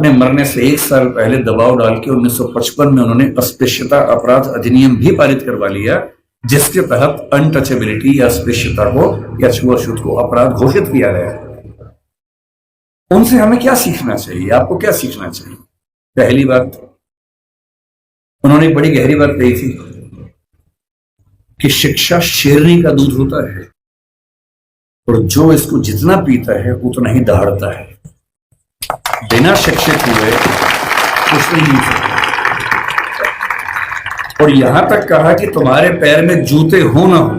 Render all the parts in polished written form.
अपने मरने से 1 साल पहले दबाव डाल के 1955 में उन्होंने अस्पृश्यता अपराध अधिनियम भी पारित करवा लिया, जिसके तहत अनटचेबिलिटी या अस्पृश्यता को या छुआछूत को अपराध घोषित किया गया है। उनसे हमें क्या सीखना चाहिए, आपको क्या सीखना चाहिए? पहली बात, उन्होंने एक बड़ी गहरी बात कही थी कि शिक्षा शेरनी का दूध होता है और जो इसको जितना पीता है उतना ही दहाड़ता है। बिना शिक्षित हुए कुछ नहीं हो सकता। और यहां तक कहा कि तुम्हारे पैर में जूते हो ना हो,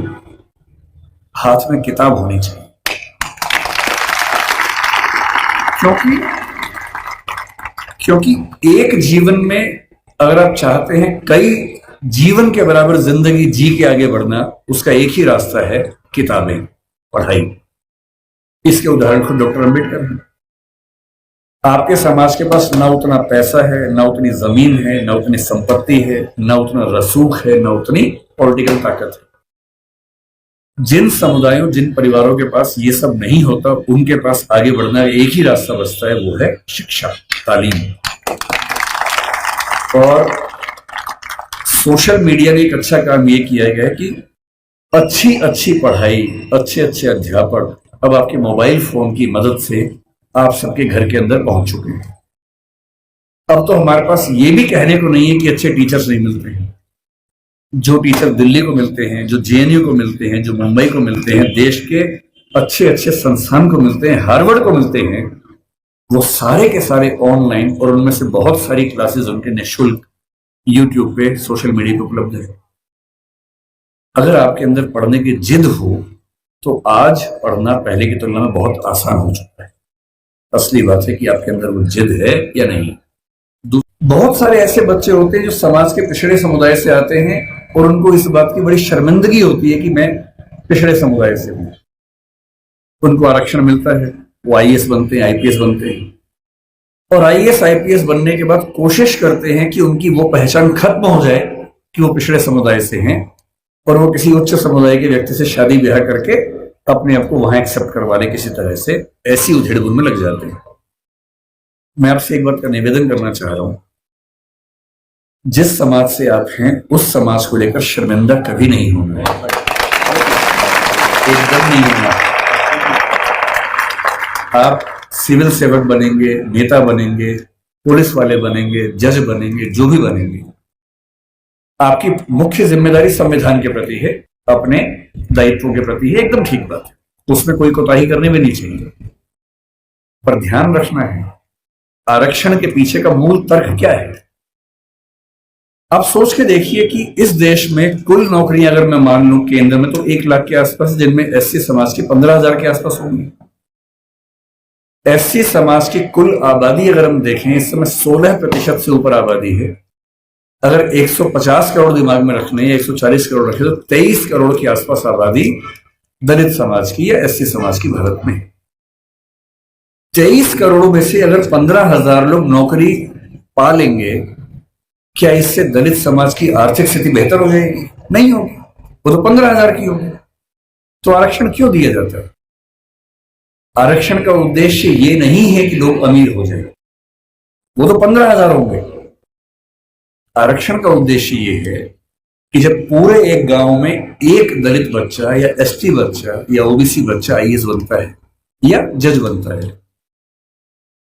हाथ में किताब होनी चाहिए। क्योंकि एक जीवन में अगर आप चाहते हैं कई जीवन के बराबर जिंदगी जी के आगे बढ़ना, उसका एक ही रास्ता है, किताबें, पढ़ाई। इसके उदाहरण खुद डॉक्टर अंबेडकर हैं। आपके समाज के पास ना उतना पैसा है, ना उतनी जमीन है, ना उतनी संपत्ति है, ना उतना रसूख है, ना उतनी पॉलिटिकल ताकत है। जिन समुदायों, जिन परिवारों के पास ये सब नहीं होता, उनके पास आगे बढ़ना एक ही रास्ता बचता है, वो है शिक्षा, तालीम। और सोशल मीडिया ने एक अच्छा काम ये किया गया है कि अच्छी अच्छी पढ़ाई, अच्छे अच्छे अध्यापक अब आपके मोबाइल फोन की मदद से आप सबके घर के अंदर पहुंच चुके हैं। अब तो हमारे पास ये भी कहने को नहीं है कि अच्छे टीचर्स नहीं मिलते हैं। जो टीचर दिल्ली को मिलते हैं, जो जेएनयू को मिलते हैं, जो मुंबई को मिलते हैं, देश के अच्छे अच्छे संस्थान को मिलते हैं, हार्वर्ड को मिलते हैं, वो सारे के सारे ऑनलाइन, और उनमें से बहुत सारी क्लासेस उनके निःशुल्क यूट्यूब पे, सोशल मीडिया पे उपलब्ध है। अगर आपके अंदर पढ़ने की जिद हो तो आज पढ़ना पहले की तुलना में बहुत आसान हो चुका है। असली बात है कि आपके अंदर वो जिद है या नहीं। बहुत सारे ऐसे बच्चे होते हैं जो समाज के पिछड़े समुदाय से आते हैं और उनको इस बात की बड़ी शर्मिंदगी होती है कि मैं पिछड़े समुदाय से हूं। उनको आरक्षण मिलता है, वो आईएएस बनते हैं, आईपीएस बनते हैं, और आईएएस आईपीएस बनने के बाद कोशिश करते हैं कि उनकी वो पहचान खत्म हो जाए कि वो पिछड़े समुदाय से हैं, और वो किसी उच्च समुदाय के व्यक्ति से शादी ब्याह करके अपने आप को वहां एक्सेप्ट करवा ले किसी तरह से। ऐसी उधेड़-बुन में लग जाते हैं। मैं आपसे एक बात का निवेदन करना चाह रहा हूं, जिस समाज से आप हैं उस समाज को लेकर शर्मिंदा कभी नहीं होना, एकदम नहीं होना। आप सिविल सेवक बनेंगे, नेता बनेंगे, पुलिस वाले बनेंगे, जज बनेंगे, जो भी बनेंगे, आपकी मुख्य जिम्मेदारी संविधान के प्रति है, अपने दायित्वों के प्रति है, एकदम ठीक बात है, उसमें कोई कोताही करने में नहीं चाहिए। पर ध्यान रखना है, आरक्षण के पीछे का मूल तर्क क्या है? आप सोच के देखिए कि इस देश में कुल नौकरियां अगर मैं मान लूं केंद्र में तो 1 लाख के आसपास, जिनमें एससी समाज की 15,000 के आसपास होंगी। एससी समाज की कुल आबादी अगर हम देखें, इस समय 16% से ऊपर आबादी है। अगर 150 करोड़ दिमाग में रखने या 140 करोड़ रखे तो 23 करोड़ के आसपास आबादी दलित समाज की या एससी समाज की भारत में। 23 करोड़ में से अगर 15,000 लोग नौकरी पा लेंगे, क्या इससे दलित समाज की आर्थिक स्थिति बेहतर हो जाएगी? नहीं होगी, वो तो 15,000 की होगी। तो आरक्षण क्यों दिया जाता है? आरक्षण का उद्देश्य ये नहीं है कि लोग अमीर हो जाए, वो तो 15,000 होंगे। आरक्षण का उद्देश्य ये है कि जब पूरे एक गांव में एक दलित बच्चा या एसटी बच्चा या ओबीसी बच्चा आईएएस बनता है या जज बनता है,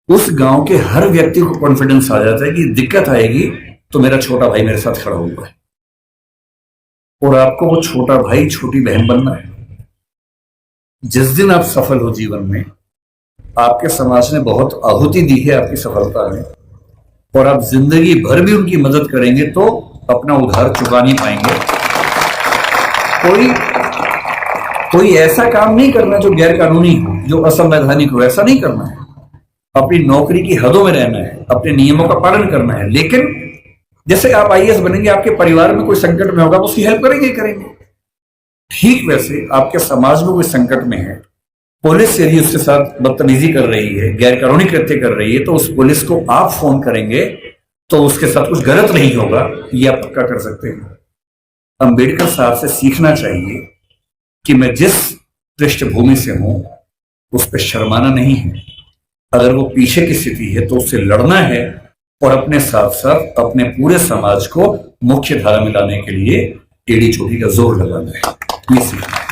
उस गांव के हर व्यक्ति को कॉन्फिडेंस आ जाता है कि दिक्कत आएगी तो मेरा छोटा भाई मेरे साथ खड़ा हुआ है, और आपको वो छोटा भाई, छोटी बहन बनना है। जिस दिन आप सफल हो जीवन में, आपके समाज ने बहुत आहुति दी है आपकी सफलता में, और आप जिंदगी भर भी उनकी मदद करेंगे तो अपना उधार चुका नहीं पाएंगे। कोई ऐसा काम नहीं करना जो गैर कानूनी हो, जो असंवैधानिक हो, ऐसा नहीं करना है। अपनी नौकरी की हदों में रहना है, अपने नियमों का पालन करना है। लेकिन जैसे आप आईएएस बनेंगे, आपके परिवार में कोई संकट में होगा, उसकी हेल्प करेंगे ही करेंगे। ठीक वैसे आपके समाज में कोई संकट में है, पुलिस यदि उसके साथ बदतमीजी कर रही है, गैर कानूनी कृत्य कर रही है, तो उस पुलिस को आप फोन करेंगे तो उसके साथ कुछ गलत नहीं होगा, ये आप पक्का कर सकते हैं। अंबेडकर साहब से सीखना चाहिए कि मैं जिस पृष्ठभूमि से हूं उस पर शर्माना नहीं है, अगर वो पीछे की स्थिति है तो उससे लड़ना है और अपने साथ साथ अपने पूरे समाज को मुख्य धारा में लाने के लिए एड़ी चोटी का जोर लगाना है। ये सीखना है।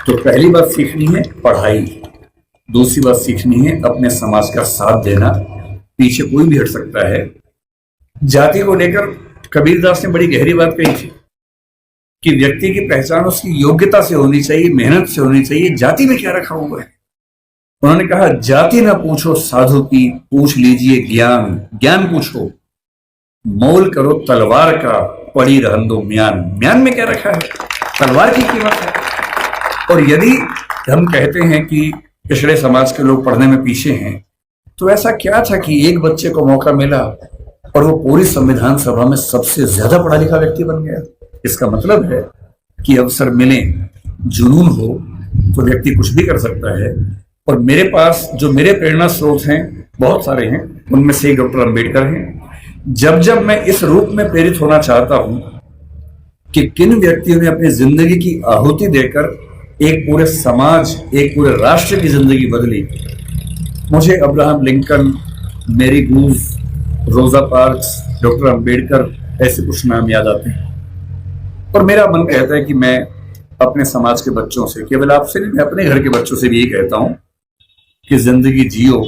तो पहली बात सीखनी है पढ़ाई, दूसरी बात सीखनी है अपने समाज का साथ देना, पीछे कोई भी हट सकता है। जाति को लेकर कबीरदास ने बड़ी गहरी बात कही थी कि व्यक्ति की पहचान उसकी योग्यता से होनी चाहिए, मेहनत से होनी चाहिए, जाति में क्या रखा हुआ है। उन्होंने कहा जाति ना पूछो साधु की, पूछ लीजिए ज्ञान, ज्ञान पूछो, मोल करो तलवार का, पड़ी रहन दो म्यान, म्यान में क्या रखा है, तलवार की कीमत है। और यदि हम कहते हैं कि पिछड़े समाज के लोग पढ़ने में पीछे हैं, तो ऐसा क्या था कि एक बच्चे को मौका मिला और वो पूरी संविधान सभा में सबसे ज्यादा पढ़ा लिखा व्यक्ति बन गया। इसका मतलब है कि अवसर मिले, जुनून हो तो व्यक्ति कुछ भी कर सकता है। और मेरे पास जो मेरे प्रेरणा स्रोत हैं बहुत सारे हैं, उनमें से एक डॉक्टर अंबेडकर हैं। जब जब मैं इस रूप में प्रेरित होना चाहता हूं कि किन व्यक्तियों ने अपनी जिंदगी की आहुति देकर एक पूरे समाज, एक पूरे राष्ट्र की जिंदगी बदली, मुझे अब्राहम लिंकन, मैरी गूज, रोजा पार्क्स, डॉक्टर अंबेडकर ऐसे कुछ नाम याद आते हैं। और मेरा मन कहता है कि मैं अपने समाज के बच्चों से, केवल आपसे नहीं, मैं अपने घर के बच्चों से भी यही कहता हूं कि जिंदगी जियो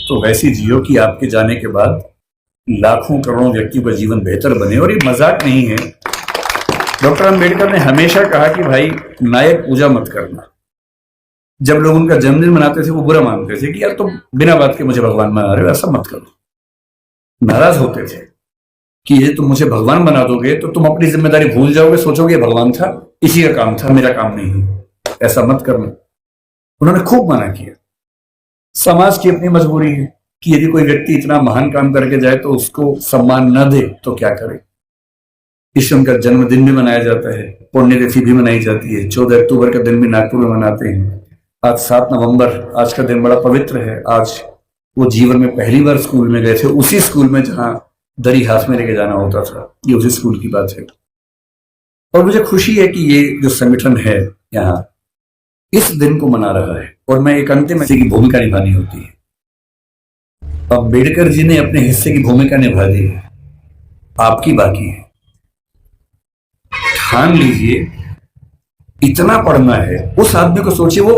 तो वैसी जियो कि आपके जाने के बाद लाखों करोड़ों व्यक्तियों का जीवन बेहतर बने। और ये मजाक नहीं है। डॉक्टर अंबेडकर ने हमेशा कहा कि भाई नायक पूजा मत करना। जब लोग उनका जन्मदिन मनाते थे वो बुरा मानते थे कि यार तुम बिना बात के मुझे भगवान बना रहे हो, ऐसा मत करो। नाराज होते थे कि ये तुम मुझे भगवान बना दोगे तो तुम अपनी जिम्मेदारी भूल जाओगे, सोचोगे भगवान था, इसी का काम था, मेरा काम नहीं, ऐसा मत करना। उन्होंने खूब मना किया। समाज की अपनी मजबूरी है कि यदि कोई व्यक्ति इतना महान काम करके जाए तो उसको सम्मान न दे तो क्या करे। इससे उनका जन्मदिन भी मनाया जाता है, पुण्यतिथि भी मनाई जाती है। 14 अक्टूबर का दिन भी नागपुर में मनाते हैं। आज 7 नवंबर, आज का दिन बड़ा पवित्र है। आज वो जीवन में पहली बार स्कूल में गए थे, उसी स्कूल में जहां दरी हाथ में लेके जाना होता था। ये उसी स्कूल की बात है। और मुझे खुशी है कि ये जो संगठन है यहाँ इस दिन को मना रहा है और मैं एक अंतिम हिस्से की भूमिका निभानी होती है। अम्बेडकर जी ने अपने हिस्से की भूमिका निभा दी है, आपकी बाकी है। ठान लीजिए, इतना पढ़ना है। उस आदमी को सोचिए, वो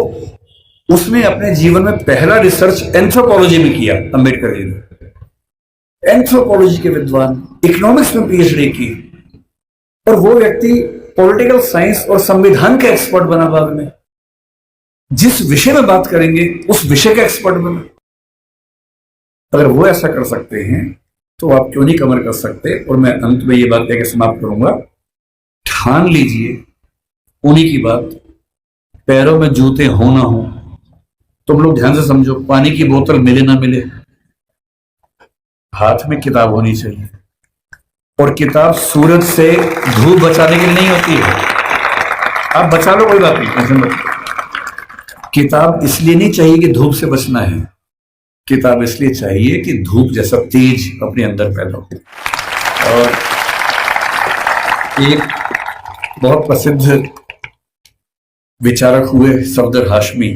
उसने अपने जीवन में पहला रिसर्च एंथ्रोपोलॉजी में किया। अंबेडकर जी ने एंथ्रोपोलॉजी के विद्वान, इकोनॉमिक्स में पीएचडी की, और वो व्यक्ति पॉलिटिकल साइंस और संविधान का एक्सपर्ट बना बाद में। जिस विषय में बात करेंगे उस विषय का एक्सपर्ट बना। अगर वो ऐसा कर सकते हैं तो आप क्यों नहीं कमर कर सकते। और मैं अंत में ये बात कहकर समाप्त करूंगा, ठान लीजिए उन्हीं की बात, पैरों में जूते हो ना हो। तुम लोग ध्यान से समझो, पानी की बोतल मिले ना मिले, हाथ में किताब होनी चाहिए। और किताब सूरज से धूप बचाने के लिए नहीं होती है। आप बचा लो, कोई बात नहीं, टेंशन मत लो। किताब इसलिए नहीं चाहिए कि धूप से बचना है, किताब इसलिए चाहिए कि धूप जैसा तेज अपने अंदर पैदा हो। और एक बहुत प्रसिद्ध विचारक हुए सफदर हाशमी,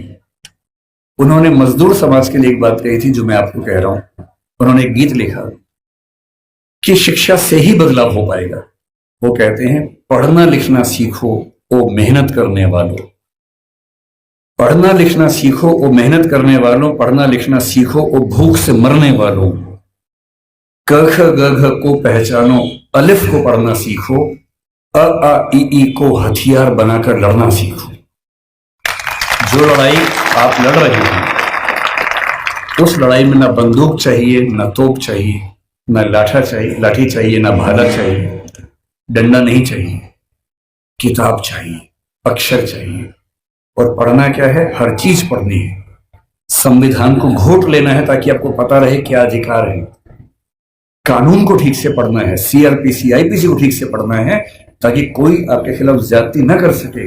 उन्होंने मजदूर समाज के लिए एक बात कही थी जो मैं आपको कह रहा हूं। उन्होंने एक गीत लिखा कि शिक्षा से ही बदलाव हो पाएगा। वो कहते हैं, पढ़ना लिखना सीखो ओ मेहनत करने वालों, पढ़ना लिखना सीखो ओ मेहनत करने वालों, पढ़ना लिखना सीखो ओ भूख से मरने वालों, क ख ग घ को पहचानो, अलिफ को पढ़ना सीखो, अ आ ई को हथियार बनाकर लड़ना सीखो। जो लड़ाई आप लड़ रहे हैं उस लड़ाई में ना बंदूक चाहिए, ना तोप चाहिए, ना लाठी चाहिए, ना भाला चाहिए, डंडा नहीं चाहिए, किताब चाहिए, अक्षर चाहिए। और पढ़ना क्या है? हर चीज पढ़नी है। संविधान को घोट लेना है ताकि आपको पता रहे क्या अधिकार है। कानून को ठीक से पढ़ना है, सीआरपीसी आईपीसी को ठीक से पढ़ना है ताकि कोई आपके खिलाफ ज्यादती न कर सके।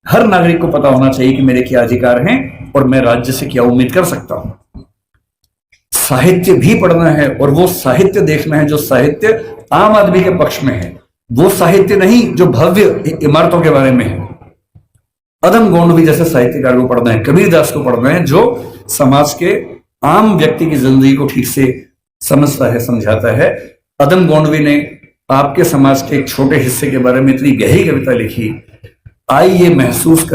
हर नागरिक को पता होना चाहिए कि मेरे क्या अधिकार हैं और मैं राज्य से क्या उम्मीद कर सकता हूं। साहित्य भी पढ़ना है और वो साहित्य देखना है जो साहित्य आम आदमी के पक्ष में है, वो साहित्य नहीं जो भव्य इमारतों के बारे में है। अदम गोंडवी जैसे साहित्यकार को पढ़ना है, कबीरदास को पढ़ना है जो समाज के आम व्यक्ति की जिंदगी को ठीक से समझता है, समझाता है। अदम गोंडवी ने आपके समाज के एक छोटे हिस्से के बारे में इतनी गहरी कविता लिखी। आइए महसूस कर